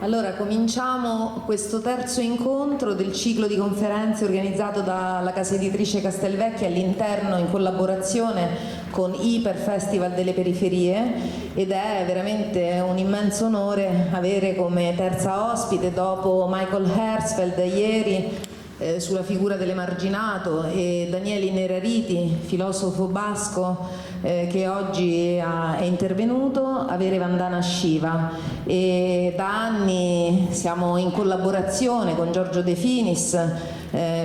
Allora, cominciamo questo terzo incontro del ciclo di conferenze organizzato dalla casa editrice Castelvecchi all'interno, in collaborazione con IPER Festival delle Periferie, ed è veramente un immenso onore avere come terza ospite, dopo Michael Herzfeld ieri sulla figura dell'emarginato, e Daniele Nerariti, filosofo basco, che oggi è intervenuto, avere Vandana Shiva. E da anni siamo in collaborazione con Giorgio De Finis,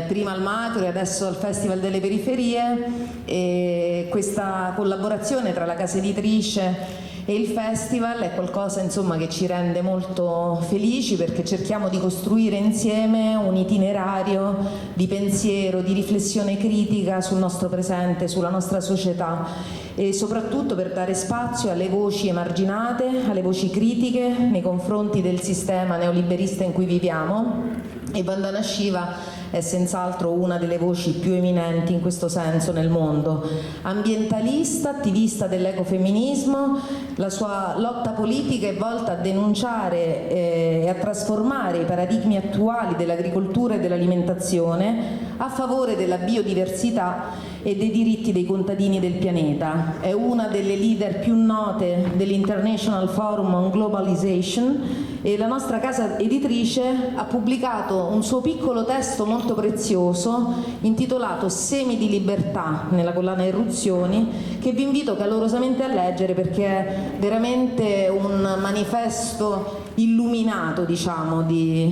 prima al Macro e adesso al Festival delle Periferie, e questa collaborazione tra la casa editrice e il festival è qualcosa, insomma, che ci rende molto felici, perché cerchiamo di costruire insieme un itinerario di pensiero, di riflessione critica sul nostro presente, sulla nostra società, e soprattutto per dare spazio alle voci emarginate, alle voci critiche nei confronti del sistema neoliberista in cui viviamo. E Vandana Shiva è senz'altro una delle voci più eminenti in questo senso nel mondo. Ambientalista, attivista dell'ecofemminismo, la sua lotta politica è volta a denunciare e a trasformare i paradigmi attuali dell'agricoltura e dell'alimentazione a favore della biodiversità e dei diritti dei contadini del pianeta. È una delle leader più note dell'International Forum on Globalization, e la nostra casa editrice ha pubblicato un suo piccolo testo molto prezioso intitolato Semi di libertà, nella collana Irruzioni, che vi invito calorosamente a leggere, perché è veramente un manifesto illuminato, diciamo, di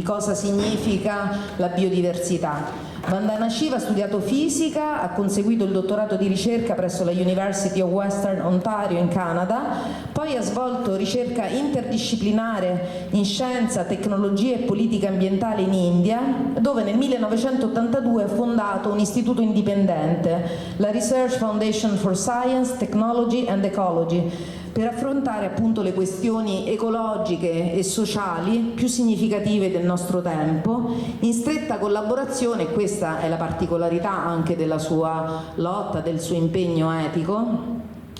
cosa significa la biodiversità. Vandana Shiva ha studiato fisica, ha conseguito il dottorato di ricerca presso la University of Western Ontario in Canada, poi ha svolto ricerca interdisciplinare in scienza, tecnologia e politica ambientale in India, dove nel 1982 ha fondato un istituto indipendente, la Research Foundation for Science, Technology and Ecology, per affrontare appunto le questioni ecologiche e sociali più significative del nostro tempo, in stretta collaborazione, e questa è la particolarità anche della sua lotta, del suo impegno etico,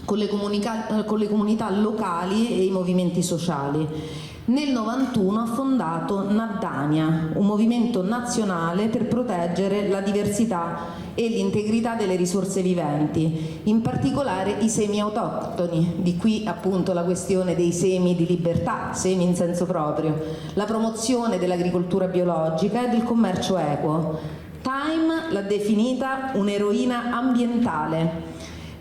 con le comunità locali e i movimenti sociali. Nel 91 ha fondato Naddania, un movimento nazionale per proteggere la diversità e l'integrità delle risorse viventi, in particolare i semi autoctoni, di qui appunto la questione dei semi di libertà, semi in senso proprio, la promozione dell'agricoltura biologica e del commercio equo. Time l'ha definita un'eroina ambientale.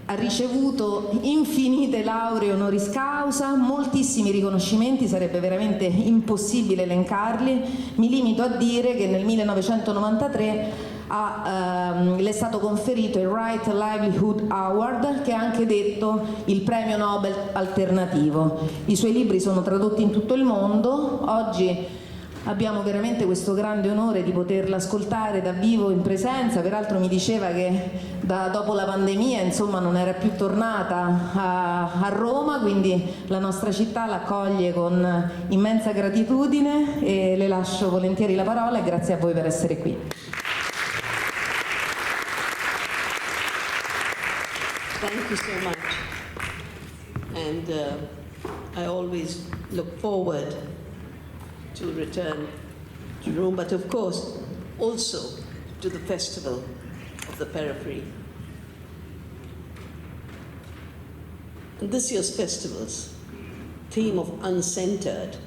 Ha ricevuto infinite lauree honoris causa, moltissimi riconoscimenti, sarebbe veramente impossibile elencarli. Mi limito a dire che nel 1993 le è stato conferito il Right Livelihood Award, che è anche detto il premio Nobel alternativo. I suoi libri sono tradotti in tutto il mondo. Oggi abbiamo veramente questo grande onore di poterla ascoltare da vivo, in presenza. Peraltro mi diceva che dopo la pandemia, insomma, non era più tornata a Roma, quindi la nostra città l'accoglie con immensa gratitudine, e le lascio volentieri la parola, e grazie a voi per essere qui. Thank you so much, and I always look forward to return to Rome, but of course also to the festival of the Periphery. And this year's festival's theme of uncentered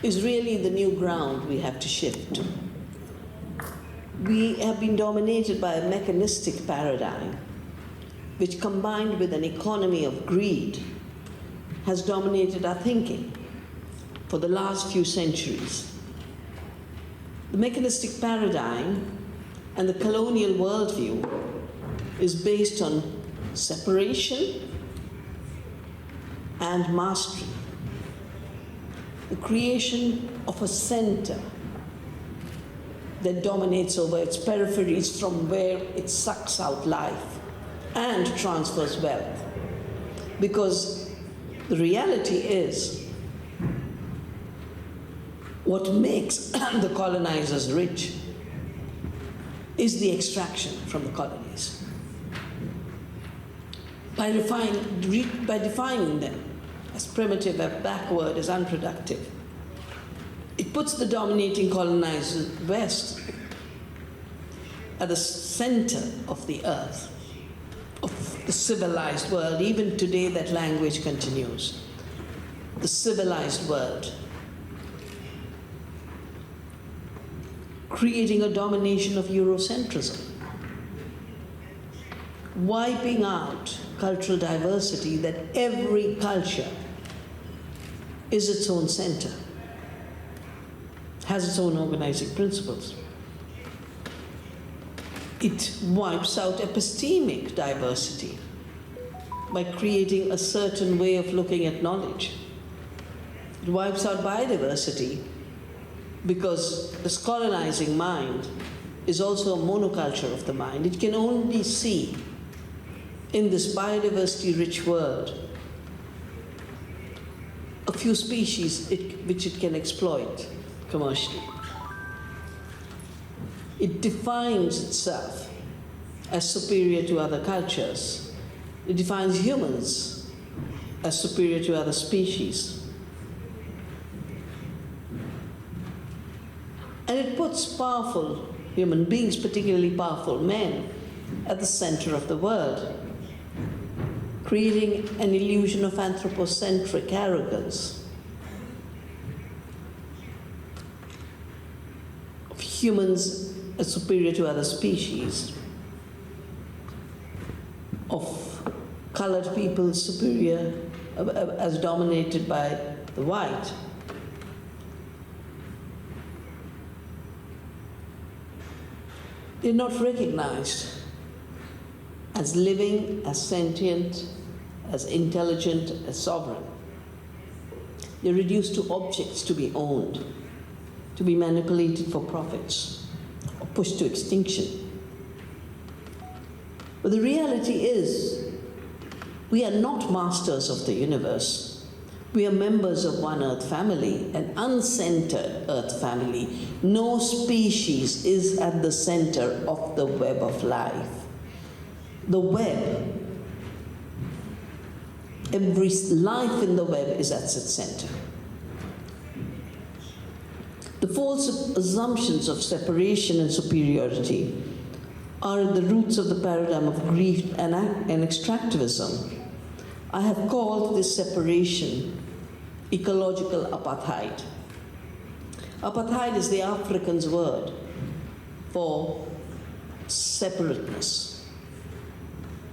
is really the new ground we have to shift to. We have been dominated by a mechanistic paradigm which, combined with an economy of greed, has dominated our thinking for the last few centuries. The mechanistic paradigm and the colonial worldview is based on separation and mastery, the creation of a center that dominates over its peripheries, from where it sucks out life and transfers wealth. Because the reality is, what makes the colonizers rich is the extraction from the colonies. By defining them as primitive, as backward, as unproductive. It puts the dominating colonized West at the center of the earth, of the civilized world. Even today, that language continues. The civilized world. Creating a domination of Eurocentrism. Wiping out cultural diversity, that every culture is its own center, has its own organizing principles. It wipes out epistemic diversity by creating a certain way of looking at knowledge. It wipes out biodiversity because this colonizing mind is also a monoculture of the mind. It can only see in this biodiversity-rich world a few species which it can exploit commercially. It defines itself as superior to other cultures. It defines humans as superior to other species. And it puts powerful human beings, particularly powerful men, at the center of the world, creating an illusion of anthropocentric arrogance, of humans as superior to other species, of colored people superior, as dominated by the white. They're not recognized as living, as sentient, as intelligent, as sovereign. They're reduced to objects to be owned, to be manipulated for profits, or pushed to extinction. But the reality is, we are not masters of the universe. We are members of one Earth family, an uncentered Earth family. No species is at the center of the web of life. The web, every life in the web is at its center. The false assumptions of separation and superiority are at the roots of the paradigm of greed and extractivism. I have called this separation ecological apartheid. Apartheid is the African's word for separateness.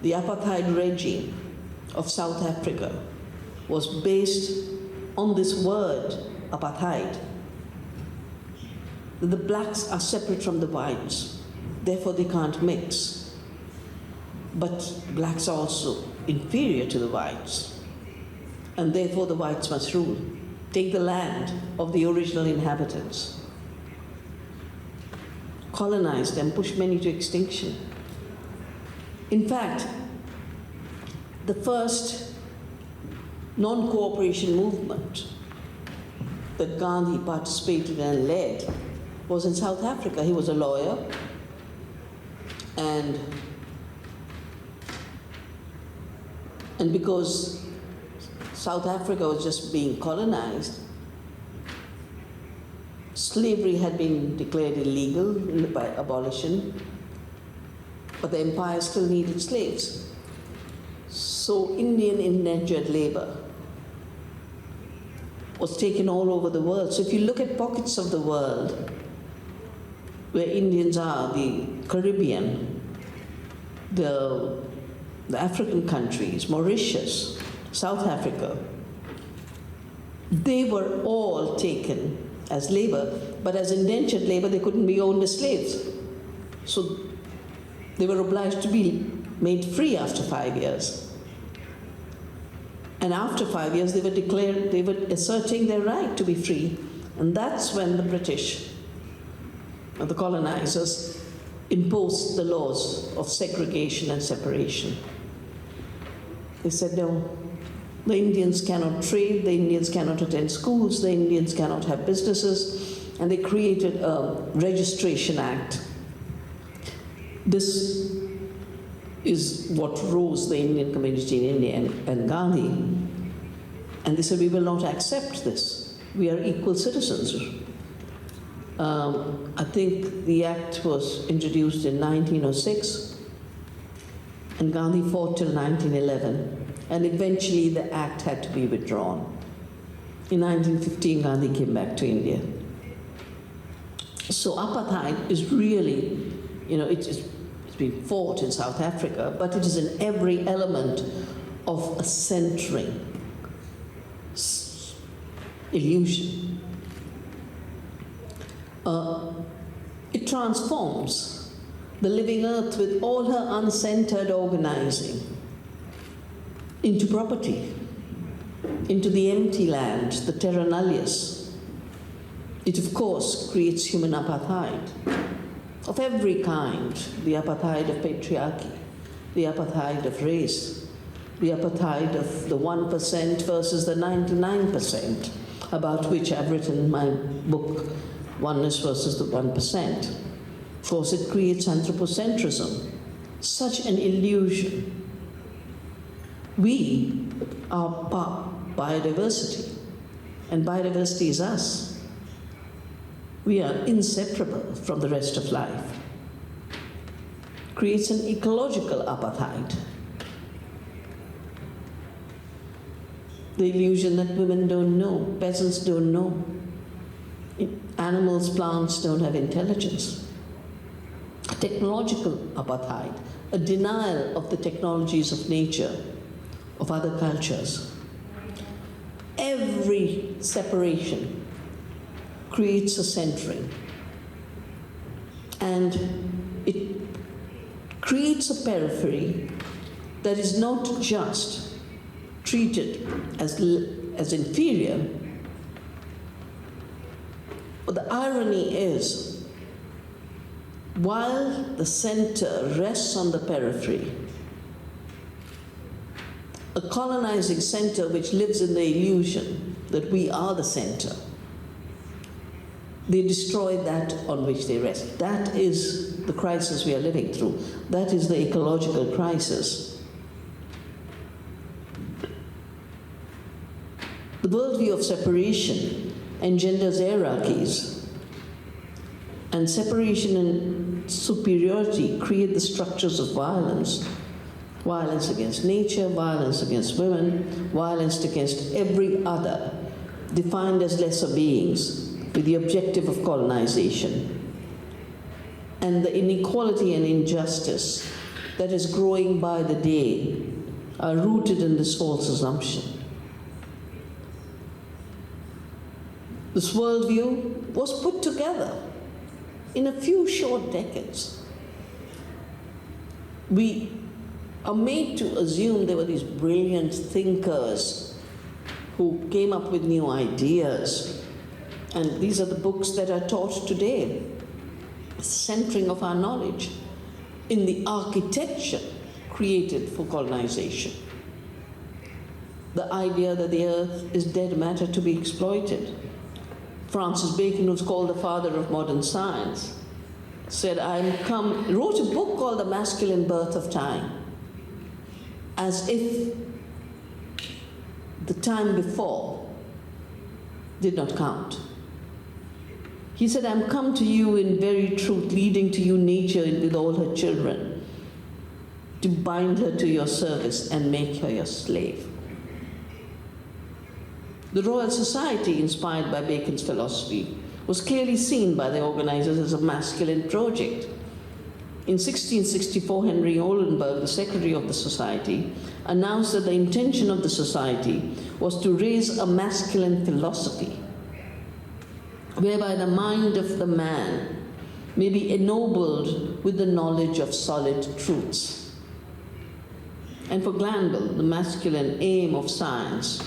The apartheid regime of South Africa was based on this word, apartheid. The blacks are separate from the whites, therefore they can't mix. But blacks are also inferior to the whites, and therefore the whites must rule, take the land of the original inhabitants, colonize them, push many to extinction. In fact, the first non-cooperation movement that Gandhi participated and led was in South Africa. He was a lawyer, and because South Africa was just being colonized, slavery had been declared illegal by abolition, but the empire still needed slaves. So Indian indentured labor was taken all over the world. So if you look at pockets of the world where Indians are, the Caribbean, the African countries, Mauritius, South Africa, they were all taken as labor, but as indentured labor, they couldn't be owned as slaves. So they were obliged to be made free after 5 years. And after 5 years, they were asserting their right to be free. And that's when the British, the colonizers, imposed the laws of segregation and separation. They said, no, the Indians cannot trade, the Indians cannot attend schools, the Indians cannot have businesses, and they created a Registration Act. This is what rose the Indian community in India and Gandhi. And they said, we will not accept this. We are equal citizens. I think the act was introduced in 1906, and Gandhi fought till 1911, and eventually the act had to be withdrawn. In 1915, Gandhi came back to India. So apartheid is really, it's been fought in South Africa, but it is in every element of a centering illusion. It transforms the living earth with all her uncentered organizing into property, into the empty land, the terra nullius. It, of course, creates human apartheid of every kind, the apartheid of patriarchy, the apartheid of race, the apartheid of the 1% versus the 99%, about which I've written my book, Oneness versus the 1%. Of course, it creates anthropocentrism, such an illusion. We are biodiversity, and biodiversity is us. We are inseparable from the rest of life. Creates an ecological apartheid. The illusion that women don't know, peasants don't know. Animals, plants don't have intelligence. A technological apartheid, a denial of the technologies of nature, of other cultures. Every separation creates a centering. And it creates a periphery that is not just treated as inferior. But the irony is, while the center rests on the periphery, a colonizing center which lives in the illusion that we are the center, they destroy that on which they rest. That is the crisis we are living through. That is the ecological crisis. The worldview of separation engenders hierarchies, and separation and superiority create the structures of violence. Violence against nature, violence against women, violence against every other, defined as lesser beings, with the objective of colonization. And the inequality and injustice that is growing by the day are rooted in this false assumption. This worldview was put together in a few short decades. We are made to assume there were these brilliant thinkers who came up with new ideas. And these are the books that are taught today, centering of our knowledge in the architecture created for colonization. The idea that the earth is dead matter to be exploited. Francis Bacon, who's called the father of modern science, said, wrote a book called The Masculine Birth of Time, as if the time before did not count. He said, I'm come to you in very truth, leading to you nature with all her children, to bind her to your service and make her your slave. The Royal Society, inspired by Bacon's philosophy, was clearly seen by the organizers as a masculine project. In 1664, Henry Oldenburg, the secretary of the society, announced that the intention of the society was to raise a masculine philosophy, whereby the mind of the man may be ennobled with the knowledge of solid truths. And for Glanville, the masculine aim of science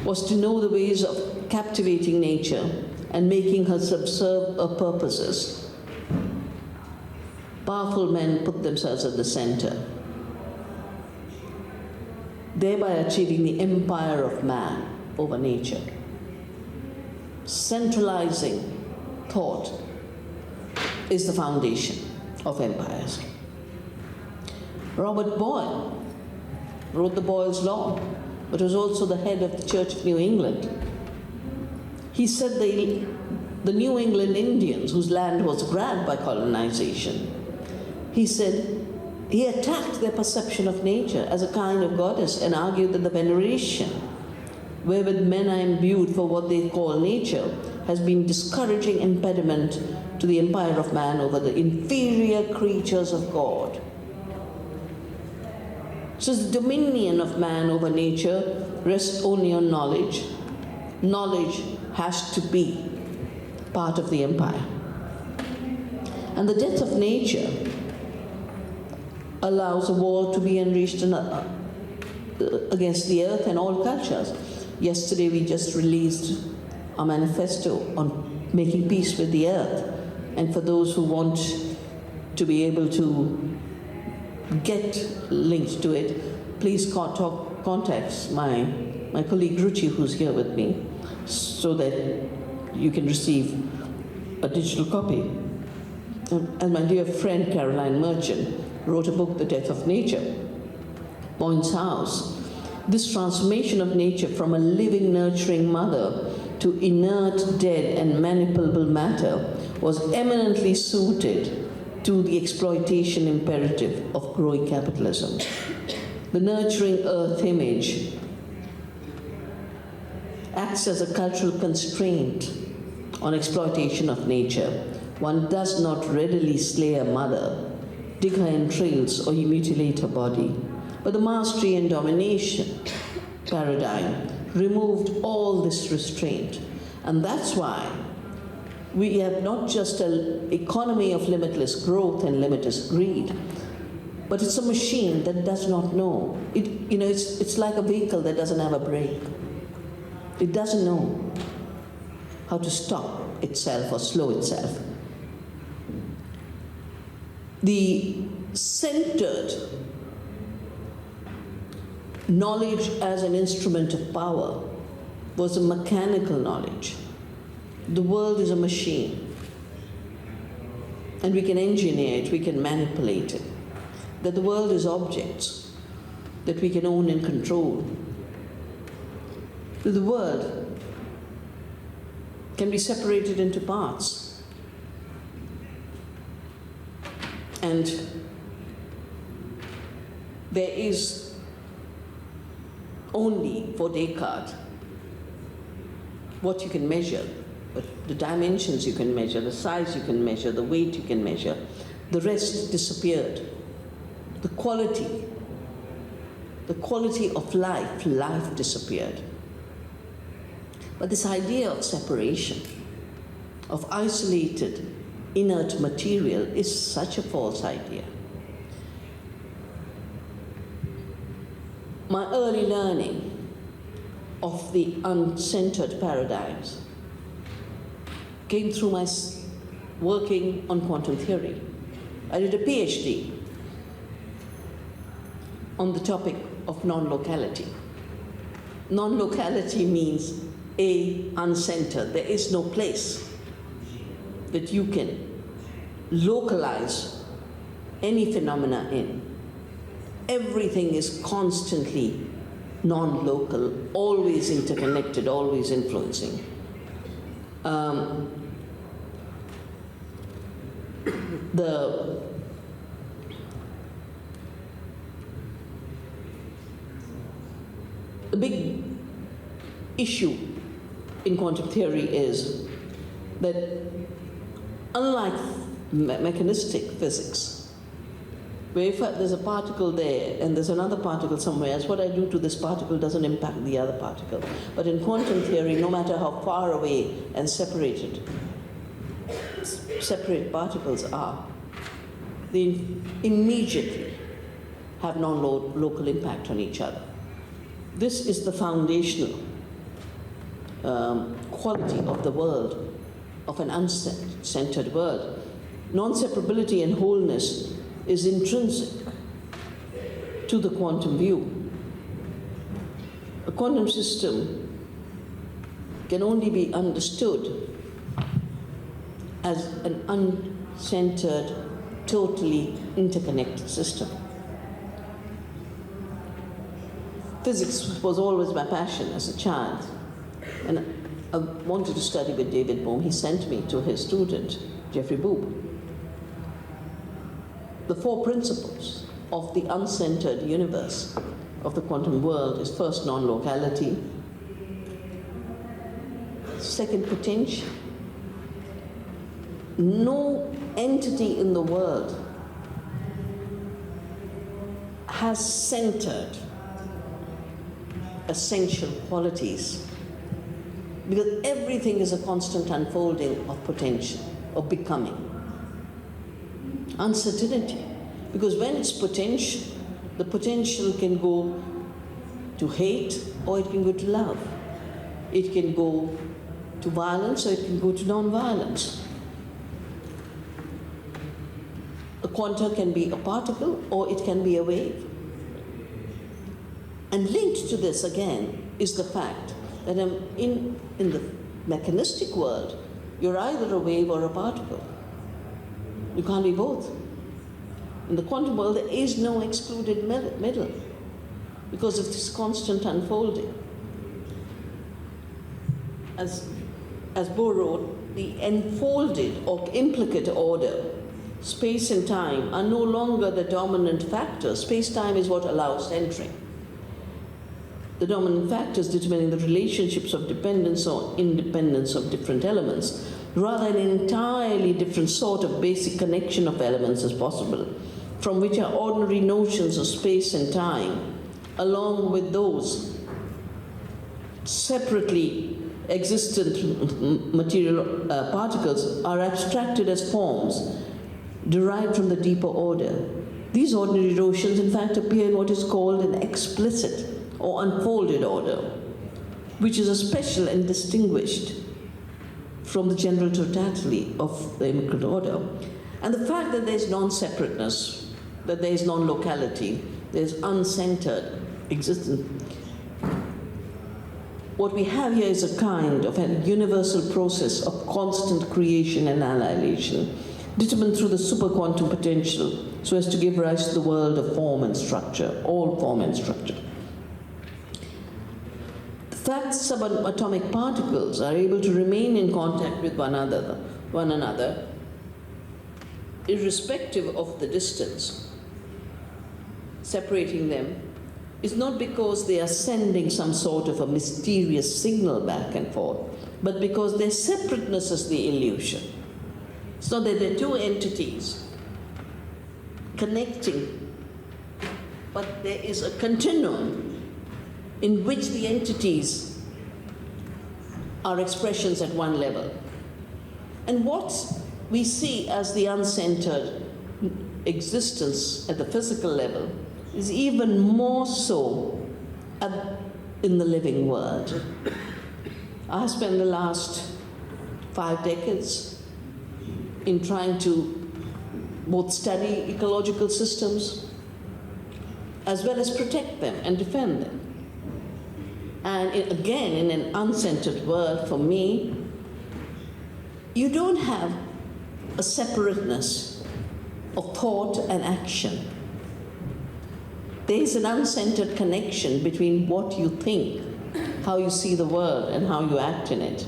was to know the ways of captivating nature and making her subserve her purposes. Powerful men put themselves at the center, thereby achieving the empire of man over nature. Centralizing thought is the foundation of empires. Robert Boyle wrote the Boyle's Law, but was also the head of the Church of New England. He said the New England Indians, whose land was grabbed by colonization, he said he attacked their perception of nature as a kind of goddess and argued that the veneration wherewith men are imbued for what they call nature has been discouraging impediment to the empire of man over the inferior creatures of God. So the dominion of man over nature rests only on knowledge. Knowledge has to be part of the empire. And the death of nature allows a war to be unleashed against the earth and all cultures. Yesterday we just released a manifesto on making peace with the earth. And for those who want to be able to get linked to it, please contact my colleague Ruchi, who's here with me, so that you can receive a digital copy. And my dear friend Caroline Merchant wrote a book, The Death of Nature, Point's House. This transformation of nature from a living, nurturing mother to inert, dead, and manipulable matter was eminently suited to the exploitation imperative of growing capitalism. The nurturing earth image acts as a cultural constraint on exploitation of nature. One does not readily slay a mother, dig her entrails, or mutilate her body. But the mastery and domination paradigm removed all this restraint. And that's why we have not just an economy of limitless growth and limitless greed, but it's a machine that does not know. It's like a vehicle that doesn't have a brake. It doesn't know how to stop itself or slow itself. The centered knowledge as an instrument of power was a mechanical knowledge. The world is a machine, and we can engineer it, we can manipulate it. That the world is objects that we can own and control. That the world can be separated into parts. And there is only, for Descartes, what you can measure, but the dimensions you can measure, the size you can measure, the weight you can measure. The rest disappeared. The quality of life disappeared. But this idea of separation, of isolated, inert material is such a false idea. My early learning of the uncentered paradigms came through my working on quantum theory. I did a PhD on the topic of non-locality. Non-locality means uncentered. There is no place that you can localize any phenomena in. Everything is constantly non-local, always interconnected, always influencing. The big issue in quantum theory is that unlike mechanistic physics, where if there's a particle there and there's another particle somewhere else, what I do to this particle doesn't impact the other particle. But in quantum theory, no matter how far away and separate particles are, they immediately have non-local impact on each other. This is the foundational quality of the world, of an uncentered world. Non-separability and wholeness is intrinsic to the quantum view. A quantum system can only be understood as an uncentered, totally interconnected system. Physics was always my passion as a child. And I wanted to study with David Bohm. He sent me to his student, Jeffrey Boob. The four principles of the uncentered universe of the quantum world is first non-locality, second potential. No entity in the world has centered essential qualities, because everything is a constant unfolding of potential, of becoming. Uncertainty, because when it's potential, the potential can go to hate or it can go to love. It can go to violence or it can go to non-violence. A quantum can be a particle or it can be a wave. And linked to this again is the fact that in the mechanistic world, you're either a wave or a particle. You can't be both. In the quantum world, there is no excluded middle because of this constant unfolding. As Bohr wrote, the enfolded or implicate order, space and time, are no longer the dominant factor. Space-time is what allows entering. The dominant factors determining the relationships of dependence or independence of different elements. Rather, an entirely different sort of basic connection of elements is possible, from which our ordinary notions of space and time, along with those separately existent material particles, are abstracted as forms derived from the deeper order. These ordinary notions, in fact, appear in what is called an explicit or unfolded order, which is a special and distinguished from the general totality of the immanent order. And the fact that there is non-separateness, that there is non-locality, there is uncentered existence. What we have here is a kind of a universal process of constant creation and annihilation, determined through the superquantum potential, so as to give rise to the world of form and structure, all form and structure. The fact subatomic particles are able to remain in contact with one another, irrespective of the distance separating them, is not because they are sending some sort of a mysterious signal back and forth, but because their separateness is the illusion. It's not that there are two entities connecting, but there is a continuum in which the entities are expressions at one level. And what we see as the uncentered existence at the physical level is even more so in the living world. I have spent the last 5 decades in trying to both study ecological systems as well as protect them and defend them. And again, in an uncentered world, for me, you don't have a separateness of thought and action. There is an uncentered connection between what you think, how you see the world, and how you act in it.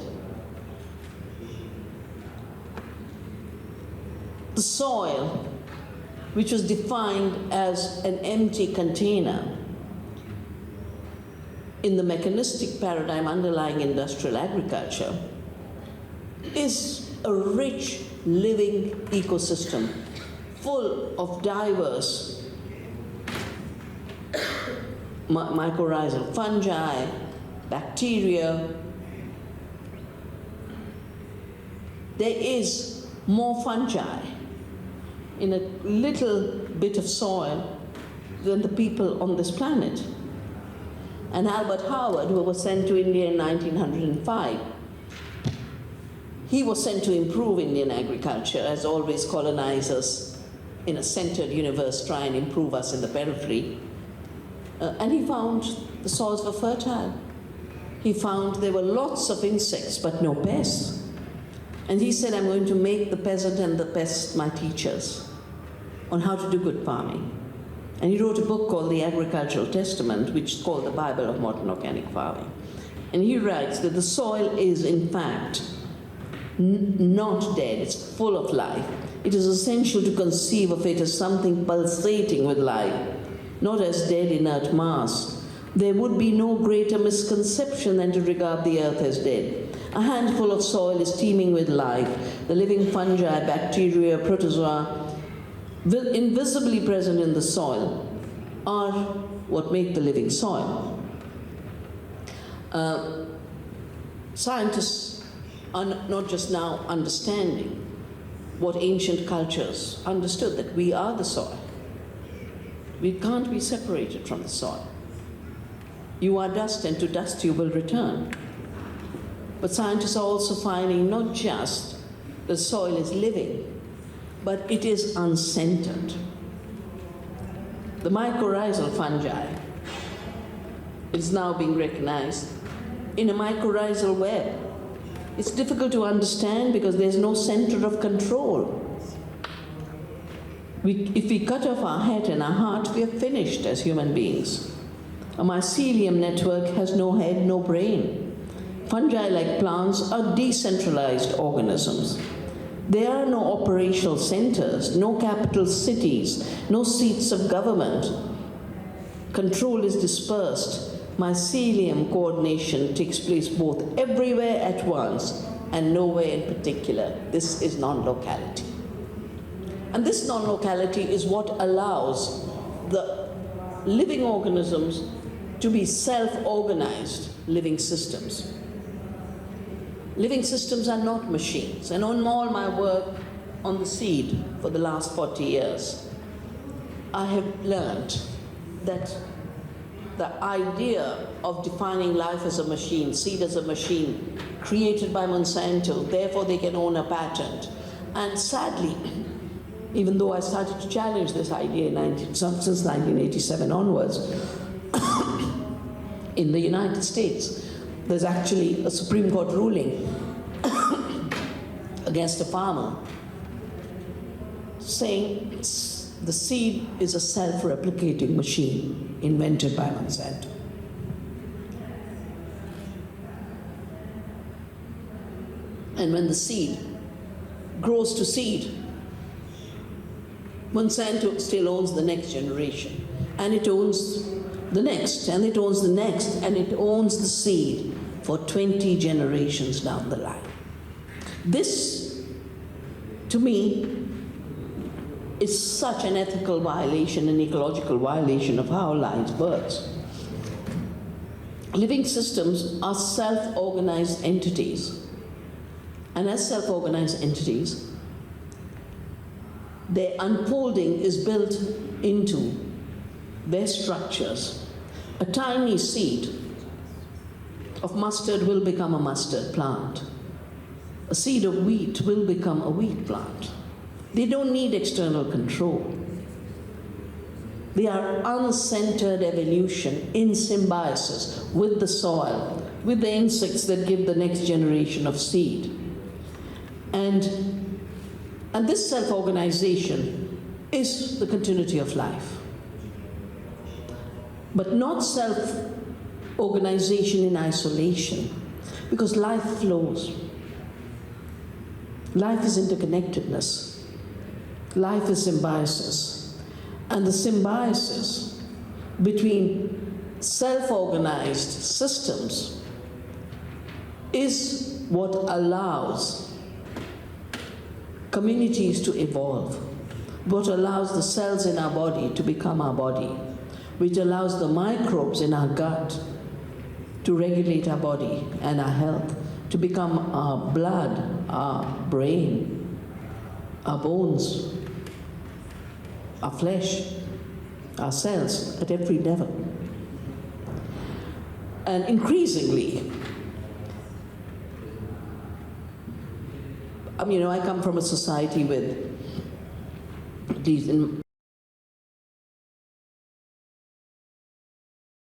The soil, which was defined as an empty container in the mechanistic paradigm underlying industrial agriculture, is a rich, living ecosystem full of diverse mycorrhizal fungi, bacteria. There is more fungi in a little bit of soil than the people on this planet. And Albert Howard, who was sent to India in 1905, he was sent to improve Indian agriculture, as always colonizers in a centered universe try and improve us in the periphery. And he found the soils were fertile. He found there were lots of insects, but no pests. And he said, I'm going to make the peasant and the pest my teachers on how to do good farming. And he wrote a book called The Agricultural Testament, which is called the Bible of Modern Organic Farming. And he writes that the soil is, in fact, not dead, it's full of life. It is essential to conceive of it as something pulsating with life, not as dead inert mass. There would be no greater misconception than to regard the earth as dead. A handful of soil is teeming with life. The living fungi, bacteria, protozoa, invisibly present in the soil, are what make the living soil. Scientists are not just now understanding what ancient cultures understood, that we are the soil. We can't be separated from the soil. You are dust, and to dust you will return. But scientists are also finding not just the soil is living, but it is uncentered. The mycorrhizal fungi is now being recognized in a mycorrhizal web. It's difficult to understand because there's no center of control. If we cut off our head and our heart, we are finished as human beings. A mycelium network has no head, no brain. Fungi, like plants, are decentralized organisms. There are no operational centers, no capital cities, no seats of government. Control is dispersed. Mycelium coordination takes place both everywhere at once and nowhere in particular. This is non-locality. And this non-locality is what allows the living organisms to be self-organized living systems. Living systems are not machines. And on all my work on the seed for the last 40 years, I have learned that the idea of defining life as a machine, seed as a machine, created by Monsanto, therefore they can own a patent. And sadly, even though I started to challenge this idea since 1987 onwards, in the United States, there's actually a Supreme Court ruling against a farmer saying the seed is a self-replicating machine invented by Monsanto. And when the seed grows to seed, Monsanto still owns the next generation, and it owns the next, and it owns the next, and it owns the seed for 20 generations down the line. This, to me, is such an ethical violation, an ecological violation of how life works. Living systems are self-organized entities, and as self-organized entities, their unfolding is built into their structures. A tiny seed of mustard will become a mustard plant. A seed of wheat will become a wheat plant. They don't need external control. They are uncentered evolution in symbiosis with the soil, with the insects that give the next generation of seed. And this self-organization is the continuity of life. But not self-organization in isolation, because life flows. Life is interconnectedness. Life is symbiosis. And the symbiosis between self-organized systems is what allows communities to evolve, what allows the cells in our body to become our body, which allows the microbes in our gut to regulate our body and our health, to become our blood, our brain, our bones, our flesh, our cells at every level. And increasingly, I come from a society with, at least in